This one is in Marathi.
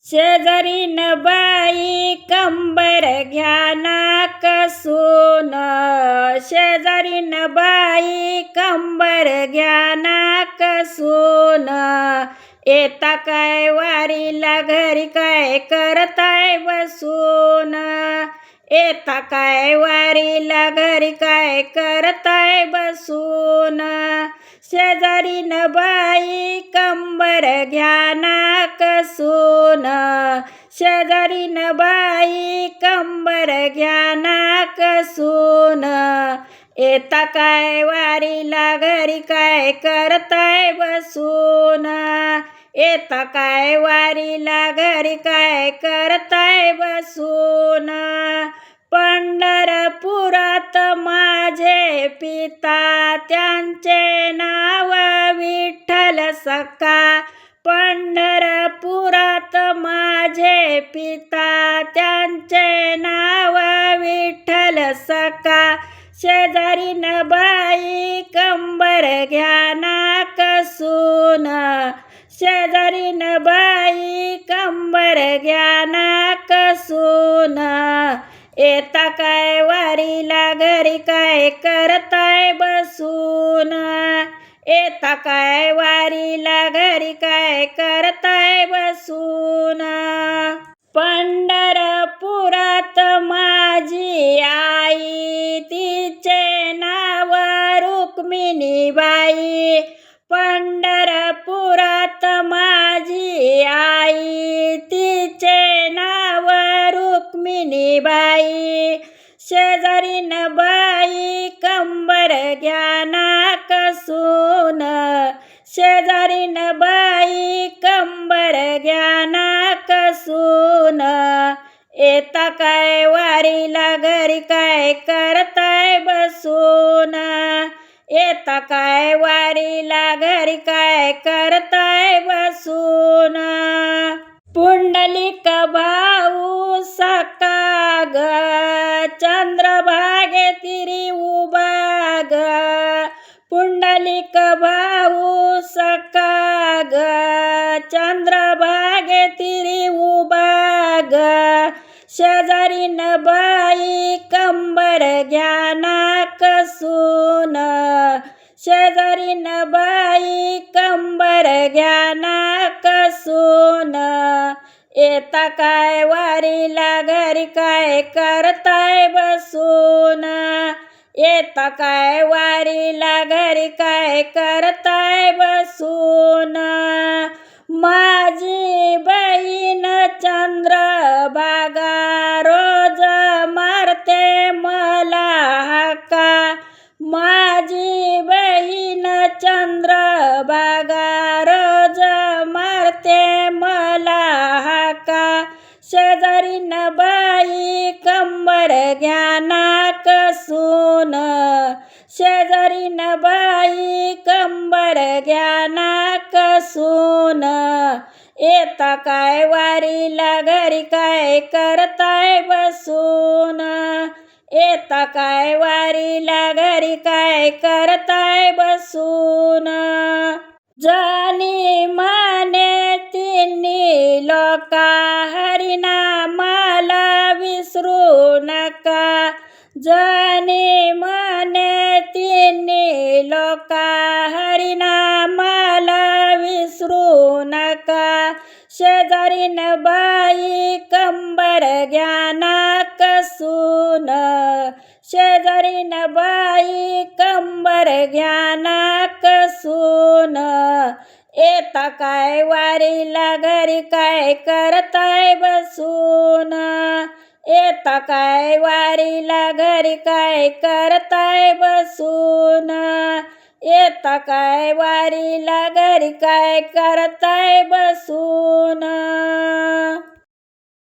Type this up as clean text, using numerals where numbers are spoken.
शेजारीन बाई कंबर घ्या ना कसून, शेजारीन बाई कंबर घ्या ना कसून. येता काय वारीला घरी काय करताय बसून, येता काय वारीला घरी काय करताय बसून. शेजारीन बाई कंबर घ्या ना कसून, शेजारीन बाई कंबर घ्या ना कसून. येता काय वारीला घरी काय करताय बसून, येता काय वारीला घरी काय करताय बसून. पंढरपुरात माझे पिता त्यांचे नाव विठ्ठल सखा, पंढरपुरात माझे पिता त्यांचे नाव विठ्ठल सखा. शेजारीन बाई कंबर घ्या ना कसून, शेजारीन बाई कंबर घ्या ना कसून. येता काय वारीला घरी काय करताय बसून, येता काय वारीला घरी काय करताय बसून. पंढरपुरात माझी आई तिचे नाव रुक्मिणीबाई, पंढरपुरात माझी आई तिचे नाव रुक्मिणीबाई. शेजारीन बाई कंबर घ्या ना कसून, शेजारीन बाई कंबर घ्या ना कसून. येता काय वारीला घरी काय करताय बसून, येता काय वारीला घरी काय करताय बसून. पुंडलिक भाऊ सखा ग, चंद्रभागे तिरी उभा ग, पुंडलिक भाऊ सखा ग, चंद्रभागे तिरी उभा ग. शेजारीन बाई कंबर घ्या ना कसून, शेजारीन बाई कंबर घ्या ना कसून. येता काय वारीला घरी काय करताय बसून, येता काय वारीला घरी काय करताय बसून. माझी बहीण चंद्रभागा रोज मारते मला हाका, माझी बहीण चंद्रभागा रोज मारते मला हाका. शेजारीन बाई कंबर घ्या ना कसून, शेजारीन बाई कंबर घ्या ना कसून. येता काय वारीला घरी काय करताय बसून, येता काय वारीला घरी काय करताय बसून. जाणी माने तिन्ही लोका हरिनामाला विसरू नका, जाणी माने तिन्ही लोका हरिनामाला विसरू नका. शेजारीन बाई कंबर घ्या ना कसून, शेजारीन बाई कंबर घ्या ना कसून. येता काय वारीला घरी काय करताय बसून, येता काय वारीला घरी काय करताय बसून. येता काय वारीला घरी काय करताय बसून.